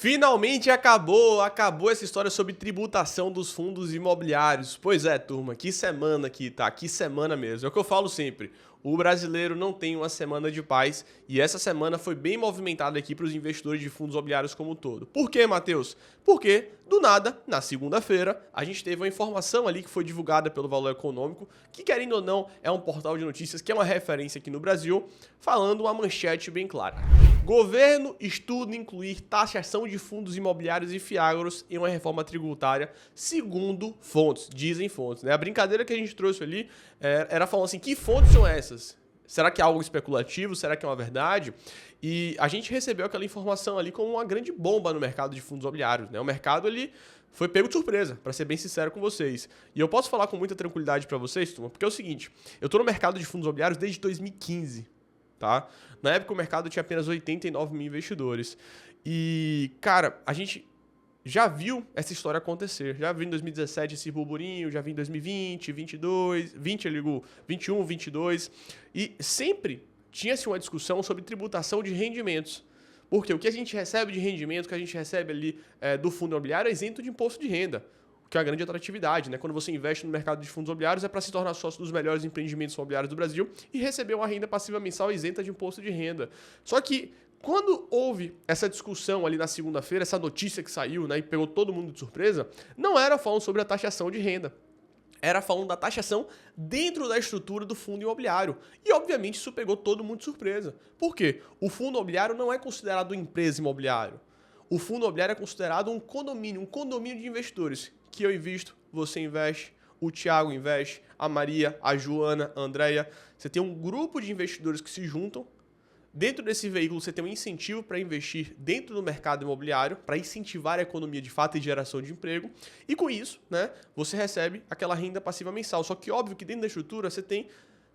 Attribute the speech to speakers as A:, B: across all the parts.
A: Finalmente acabou essa história sobre tributação dos fundos imobiliários. Pois é, turma, que semana aqui, tá? Que semana mesmo. É o que eu falo sempre. O brasileiro não tem uma semana de paz e essa semana foi bem movimentada aqui para os investidores de fundos imobiliários como um todo. Por quê, Matheus? Porque, do nada, na segunda-feira, a gente teve uma informação ali que foi divulgada pelo Valor Econômico, que querendo ou não é um portal de notícias que é uma referência aqui no Brasil, falando uma manchete bem clara. Governo estuda incluir taxação de fundos imobiliários e fiagros em uma reforma tributária, segundo fontes, dizem fontes, né? A brincadeira que a gente trouxe ali era falando assim, que fontes são essas? Será que é algo especulativo? Será que é uma verdade? E a gente recebeu aquela informação ali como uma grande bomba no mercado de fundos imobiliários, né? O mercado, ele foi pego de surpresa, para ser bem sincero com vocês. E eu posso falar com muita tranquilidade para vocês, turma, porque é o seguinte, eu tô no mercado de fundos imobiliários desde 2015. Tá? Na época o mercado tinha apenas 89 mil investidores. E, cara, a gente já viu essa história acontecer. Já viu em 2017 esse burburinho, já vi em 2020, 22, 21, 22. E sempre tinha-se uma discussão sobre tributação de rendimentos. Porque o que a gente recebe de rendimento, o que a gente recebe ali do fundo imobiliário é isento de imposto de renda. Que é a grande atratividade, né? Quando você investe no mercado de fundos imobiliários é para se tornar sócio dos melhores empreendimentos imobiliários do Brasil e receber uma renda passiva mensal isenta de imposto de renda. Só que quando houve essa discussão ali na segunda-feira, essa notícia que saiu, né, e pegou todo mundo de surpresa, não era falando sobre a taxação de renda. Era falando da taxação dentro da estrutura do fundo imobiliário. E, obviamente, isso pegou todo mundo de surpresa. Por quê? O fundo imobiliário não é considerado empresa imobiliária. O fundo imobiliário é considerado um condomínio de investidores. Que eu invisto, você investe, o Thiago investe, a Maria, a Joana, a Andréia. Você tem um grupo de investidores que se juntam. Dentro desse veículo, você tem um incentivo para investir dentro do mercado imobiliário, para incentivar a economia de fato e geração de emprego. E com isso, né, você recebe aquela renda passiva mensal. Só que óbvio que dentro da estrutura você tem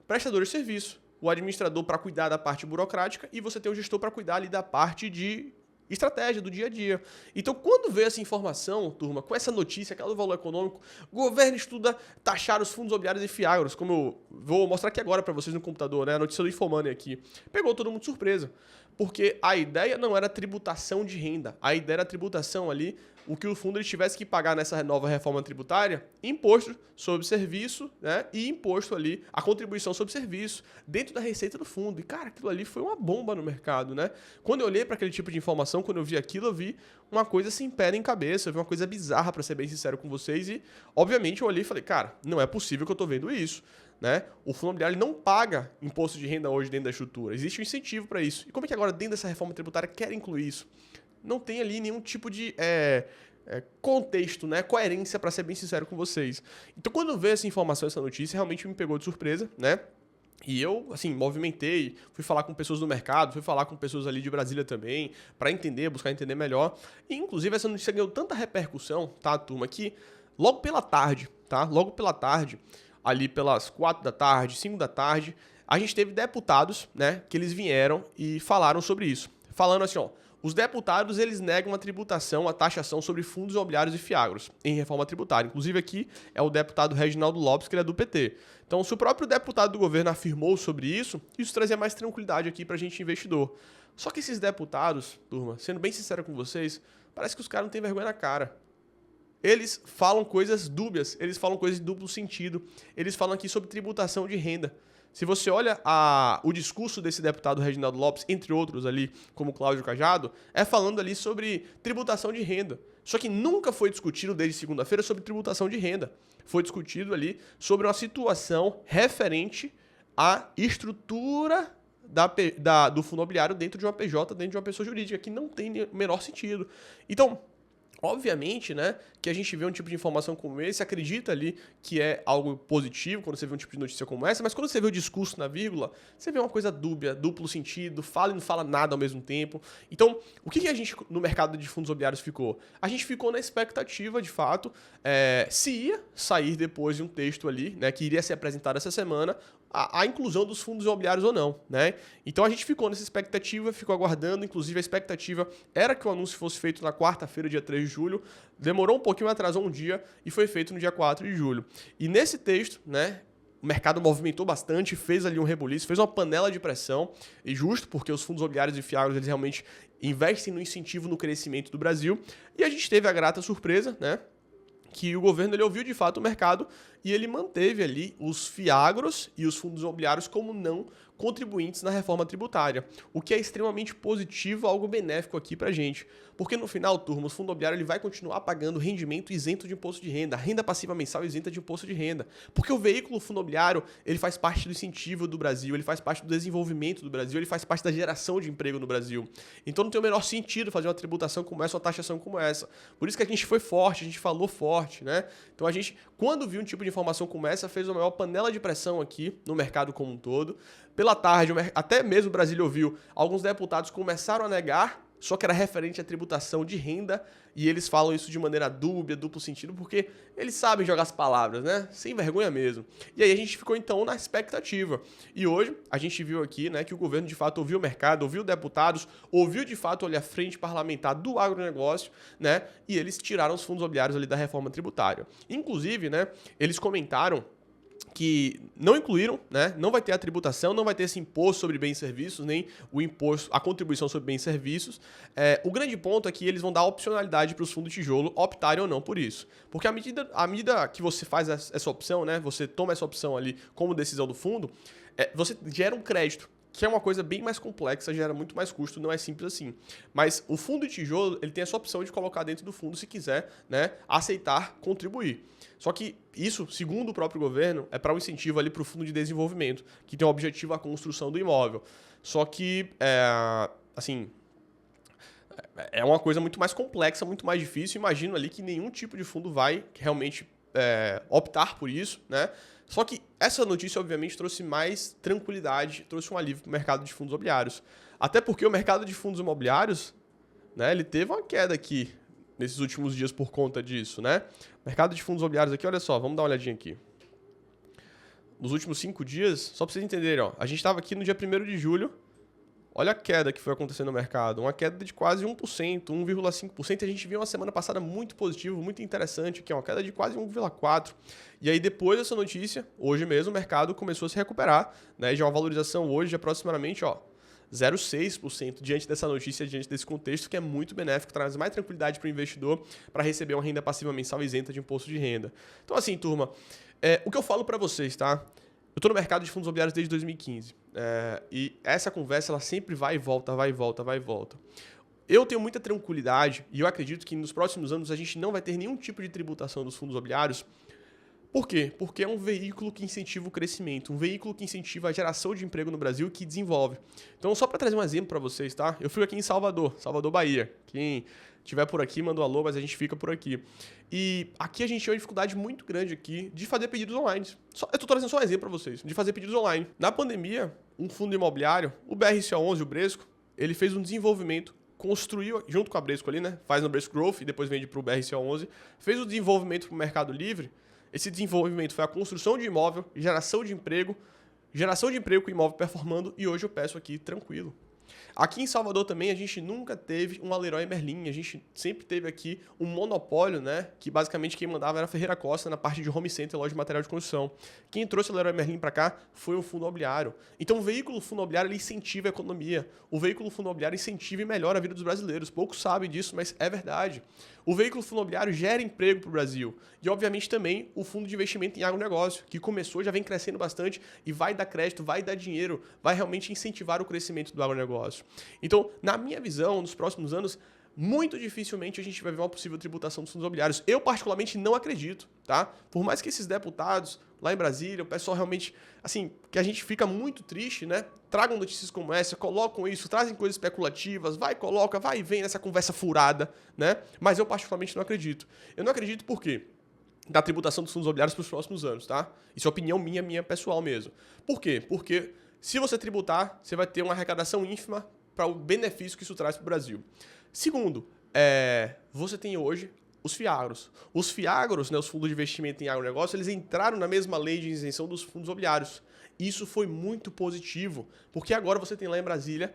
A: prestadores de serviço, o administrador para cuidar da parte burocrática e você tem o gestor para cuidar ali da parte de estratégia do dia a dia. Então, quando veio essa informação, turma, com essa notícia, aquela do Valor Econômico, o governo estuda taxar os fundos imobiliários e fiagros, como eu vou mostrar aqui agora para vocês no computador, né? A notícia do Infomoney aqui. Pegou todo mundo de surpresa. Porque a ideia não era tributação de renda. A ideia era tributação ali, o que o fundo ele tivesse que pagar nessa nova reforma tributária, imposto sobre serviço, né? E imposto ali, a contribuição sobre serviço, dentro da receita do fundo. E, cara, aquilo ali foi uma bomba no mercado, né? Quando eu olhei para aquele tipo de informação, quando eu vi aquilo, eu vi uma coisa sem pé nem cabeça, eu vi uma coisa bizarra, para ser bem sincero com vocês. E, obviamente, eu olhei e falei, cara, não é possível que eu tô vendo isso. Né? O fundo imobiliário não paga imposto de renda hoje dentro da estrutura. Existe um incentivo para isso. E como é que agora, dentro dessa reforma tributária, quer incluir isso? Não tem ali nenhum tipo de contexto, né? Coerência, para ser bem sincero com vocês. Então, quando eu vi essa informação, essa notícia, realmente me pegou de surpresa, né? E eu, assim, movimentei, fui falar com pessoas do mercado, fui falar com pessoas ali de Brasília também, para entender, buscar entender melhor. E, inclusive, essa notícia ganhou tanta repercussão, tá, turma, que logo pela tarde, tá? Logo pela tarde, ali pelas 4 da tarde, 5 da tarde, a gente teve deputados, né, que eles vieram e falaram sobre isso. Falando assim, ó, os deputados, eles negam a tributação, a taxação sobre fundos imobiliários e fiagros em reforma tributária. Inclusive aqui é o deputado Reginaldo Lopes, que ele é do PT. Então, se o próprio deputado do governo afirmou sobre isso trazia mais tranquilidade aqui pra gente investidor. Só que esses deputados, turma, sendo bem sincero com vocês, parece que os caras não têm vergonha na cara. Eles falam coisas dúbias, eles falam coisas de duplo sentido, eles falam aqui sobre tributação de renda. Se você olha o discurso desse deputado Reginaldo Lopes, entre outros ali, como Cláudio Cajado, é falando ali sobre tributação de renda. Só que nunca foi discutido desde segunda-feira sobre tributação de renda. Foi discutido ali sobre uma situação referente à estrutura do fundo imobiliário dentro de uma PJ, dentro de uma pessoa jurídica, que não tem o menor sentido. Então, obviamente, né, que a gente vê um tipo de informação como esse, acredita ali que é algo positivo quando você vê um tipo de notícia como essa, mas quando você vê o discurso na vírgula, você vê uma coisa dúbia, duplo sentido, fala e não fala nada ao mesmo tempo. Então, o que a gente no mercado de fundos imobiliários ficou? A gente ficou na expectativa, de fato, se ia sair depois de um texto ali, né, que iria ser apresentado essa semana, a inclusão dos fundos imobiliários ou não, né? Então a gente ficou nessa expectativa, ficou aguardando, inclusive a expectativa era que o anúncio fosse feito na quarta-feira, dia 3 de julho, demorou um pouquinho, atrasou um dia e foi feito no dia 4 de julho. E nesse texto, né, o mercado movimentou bastante, fez ali um rebuliço, fez uma panela de pressão, e justo porque os fundos imobiliários e fiagros eles realmente investem no incentivo no crescimento do Brasil, e a gente teve a grata surpresa, né, que o governo ele ouviu de fato o mercado e ele manteve ali os fiagros e os fundos imobiliários como não contribuintes na reforma tributária, o que é extremamente positivo, algo benéfico aqui pra gente. Porque no final, turma, o fundo imobiliário ele vai continuar pagando rendimento isento de imposto de renda, renda passiva mensal isenta de imposto de renda. Porque o veículo fundo imobiliário, ele faz parte do incentivo do Brasil, ele faz parte do desenvolvimento do Brasil, ele faz parte da geração de emprego no Brasil. Então não tem o menor sentido fazer uma tributação como essa, uma taxação como essa. Por isso que a gente foi forte, a gente falou forte, né? Então a gente, quando viu um tipo de informação como essa, fez uma maior panela de pressão aqui no mercado como um todo. Pela tarde, até mesmo o Brasil ouviu, alguns deputados começaram a negar, só que era referente à tributação de renda, e eles falam isso de maneira dúbia, duplo sentido, porque eles sabem jogar as palavras, né? Sem vergonha mesmo. E aí a gente ficou então na expectativa. E hoje a gente viu aqui, né, que o governo de fato ouviu o mercado, ouviu deputados, ouviu de fato ali a frente parlamentar do agronegócio, né? E eles tiraram os fundos imobiliários ali da reforma tributária. Inclusive, né, eles comentaram que não incluíram, né? Não vai ter a tributação, não vai ter esse imposto sobre bens e serviços, nem o imposto, a contribuição sobre bens e serviços. O grande ponto é que eles vão dar opcionalidade para os fundos de tijolo optarem ou não por isso. Porque à medida que você faz essa opção, né? Você toma essa opção ali como decisão do fundo, você gera um crédito, que é uma coisa bem mais complexa, gera muito mais custo, não é simples assim. Mas o fundo de tijolo, ele tem essa opção de colocar dentro do fundo se quiser, né, aceitar contribuir. Só que isso, segundo o próprio governo, é para um incentivo ali para o fundo de desenvolvimento, que tem o objetivo a construção do imóvel. Só que, assim, é uma coisa muito mais complexa, muito mais difícil. Imagino ali que nenhum tipo de fundo vai realmente optar por isso, né? Só que essa notícia, obviamente, trouxe mais tranquilidade, trouxe um alívio para o mercado de fundos imobiliários. Até porque o mercado de fundos imobiliários, né, ele teve uma queda aqui nesses últimos dias por conta disso, né? O mercado de fundos imobiliários aqui, olha só, vamos dar uma olhadinha aqui. Nos últimos 5 dias, só para vocês entenderem, ó, a gente estava aqui no dia 1º de julho, olha a queda que foi acontecendo no mercado, uma queda de quase 1%, 1,5%, e a gente viu uma semana passada muito positivo, muito interessante, que é uma queda de quase 1,4%. E aí depois dessa notícia, hoje mesmo o mercado começou a se recuperar, né? Já uma valorização hoje de aproximadamente, ó, 0,6% diante dessa notícia, diante desse contexto, que é muito benéfico, traz mais tranquilidade para o investidor para receber uma renda passiva mensal isenta de imposto de renda. Então assim, turma, o que eu falo para vocês, tá? Eu estou no mercado de fundos imobiliários desde 2015 e essa conversa ela sempre vai e volta, vai e volta, vai e volta. Eu tenho muita tranquilidade e eu acredito que nos próximos anos a gente não vai ter nenhum tipo de tributação dos fundos imobiliários. Por quê? Porque é um veículo que incentiva o crescimento, um veículo que incentiva a geração de emprego no Brasil e que desenvolve. Então, só para trazer um exemplo para vocês, tá? Eu fui aqui em Salvador, Bahia. Quem estiver por aqui, manda um alô, mas a gente fica por aqui. E aqui a gente tem uma dificuldade muito grande aqui de fazer pedidos online. Eu estou trazendo só um exemplo para vocês, de fazer pedidos online. Na pandemia, um fundo imobiliário, o BRCA11, o Bresco, ele fez um desenvolvimento, construiu, junto com a Bresco ali, né? Faz no Bresco Growth e depois vende para o BRCA11, fez o desenvolvimento para o Mercado Livre. Esse desenvolvimento foi a construção de imóvel, geração de emprego com o imóvel performando, e hoje eu peço aqui tranquilo. Aqui em Salvador também a gente nunca teve um Leroy Merlin, a gente sempre teve aqui um monopólio, né? Que basicamente quem mandava era a Ferreira Costa na parte de home center, loja de material de construção. Quem trouxe o Leroy Merlin para cá foi o fundo imobiliário. Então o veículo fundo imobiliário ele incentiva a economia. O veículo fundo imobiliário incentiva e melhora a vida dos brasileiros. Poucos sabem disso, mas é verdade. O veículo fundo imobiliário gera emprego para o Brasil. E, obviamente, também o fundo de investimento em agronegócio, que começou, já vem crescendo bastante e vai dar crédito, vai dar dinheiro, vai realmente incentivar o crescimento do agronegócio. Então, na minha visão, nos próximos anos, muito dificilmente a gente vai ver uma possível tributação dos fundos imobiliários. Eu, particularmente, não acredito, tá? Por mais que esses deputados lá em Brasília, o pessoal realmente, assim, que a gente fica muito triste, né? Tragam notícias como essa, colocam isso, trazem coisas especulativas, coloca, vai e vem nessa conversa furada, né? Mas eu, particularmente, não acredito. Eu não acredito por quê? Da tributação dos fundos imobiliários para os próximos anos, tá? Isso é opinião minha pessoal mesmo. Por quê? Porque se você tributar, você vai ter uma arrecadação ínfima para o benefício que isso traz para o Brasil. Segundo, você tem hoje os fiagros. Os fiagros, né, os fundos de investimento em agronegócio, eles entraram na mesma lei de isenção dos fundos imobiliários. Isso foi muito positivo, porque agora você tem lá em Brasília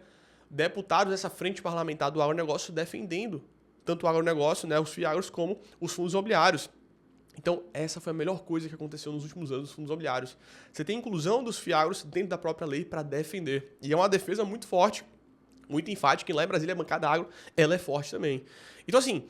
A: deputados dessa frente parlamentar do agronegócio defendendo tanto o agronegócio, né, os fiagros, como os fundos imobiliários. Então, essa foi a melhor coisa que aconteceu nos últimos anos nos fundos imobiliários. Você tem inclusão dos fiagros dentro da própria lei para defender. E é uma defesa muito forte, muito enfática, e lá em Brasília a bancada agro, ela é forte também. Então, assim,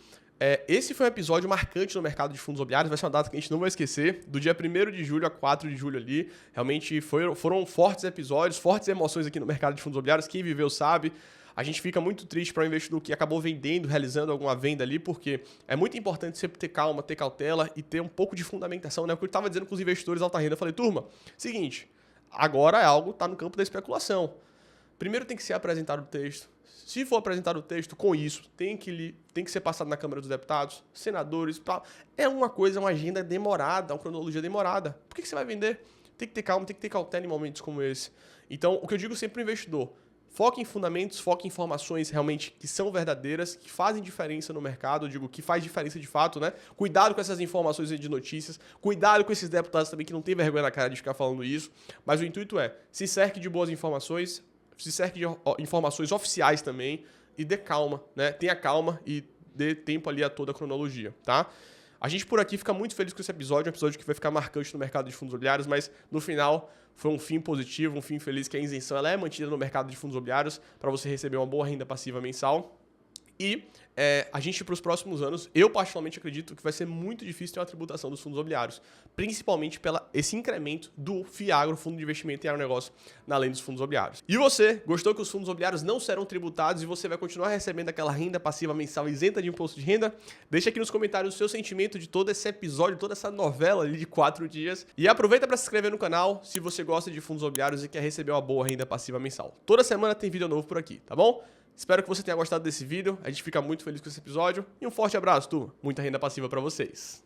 A: esse foi um episódio marcante no mercado de fundos imobiliários, vai ser uma data que a gente não vai esquecer, do dia 1º de julho a 4 de julho ali. Realmente foram fortes episódios, fortes emoções aqui no mercado de fundos imobiliários, quem viveu sabe. A gente fica muito triste para o investidor que acabou vendendo, realizando alguma venda ali, porque é muito importante sempre ter calma, ter cautela e ter um pouco de fundamentação, né? Porque eu estava dizendo com os investidores alta renda, eu falei, turma, seguinte, agora é algo, tá no campo da especulação. Primeiro tem que ser apresentado o texto. Se for apresentado o texto com isso, tem que ser passado na Câmara dos Deputados, senadores, tal. É uma coisa, uma agenda demorada, uma cronologia demorada. Por que você vai vender? Tem que ter calma, tem que ter cautela em momentos como esse. Então, o que eu digo sempre para o investidor, foque em fundamentos, foque em informações realmente que são verdadeiras, que fazem diferença no mercado, eu digo que faz diferença de fato, né? Cuidado com essas informações de notícias, cuidado com esses deputados também que não tem vergonha na cara de ficar falando isso, mas o intuito é, se cerque de boas informações, se cerque de informações oficiais também e dê calma, né? Tenha calma e dê tempo ali a toda a cronologia, tá? A gente por aqui fica muito feliz com esse episódio, um episódio que vai ficar marcante no mercado de fundos imobiliários, mas no final foi um fim positivo, um fim feliz, que a isenção ela é mantida no mercado de fundos imobiliários para você receber uma boa renda passiva mensal. E a gente, para os próximos anos, eu particularmente acredito que vai ser muito difícil ter uma tributação dos fundos imobiliários, principalmente esse incremento do FIAGRO, Fundo de Investimento em Agronegócio, na lei dos fundos imobiliários. E você, gostou que os fundos imobiliários não serão tributados e você vai continuar recebendo aquela renda passiva mensal isenta de imposto de renda? Deixa aqui nos comentários o seu sentimento de todo esse episódio, toda essa novela ali de 4 dias. E aproveita para se inscrever no canal se você gosta de fundos imobiliários e quer receber uma boa renda passiva mensal. Toda semana tem vídeo novo por aqui, tá bom? Espero que você tenha gostado desse vídeo, a gente fica muito feliz com esse episódio e um forte abraço, turma. Muita renda passiva para vocês.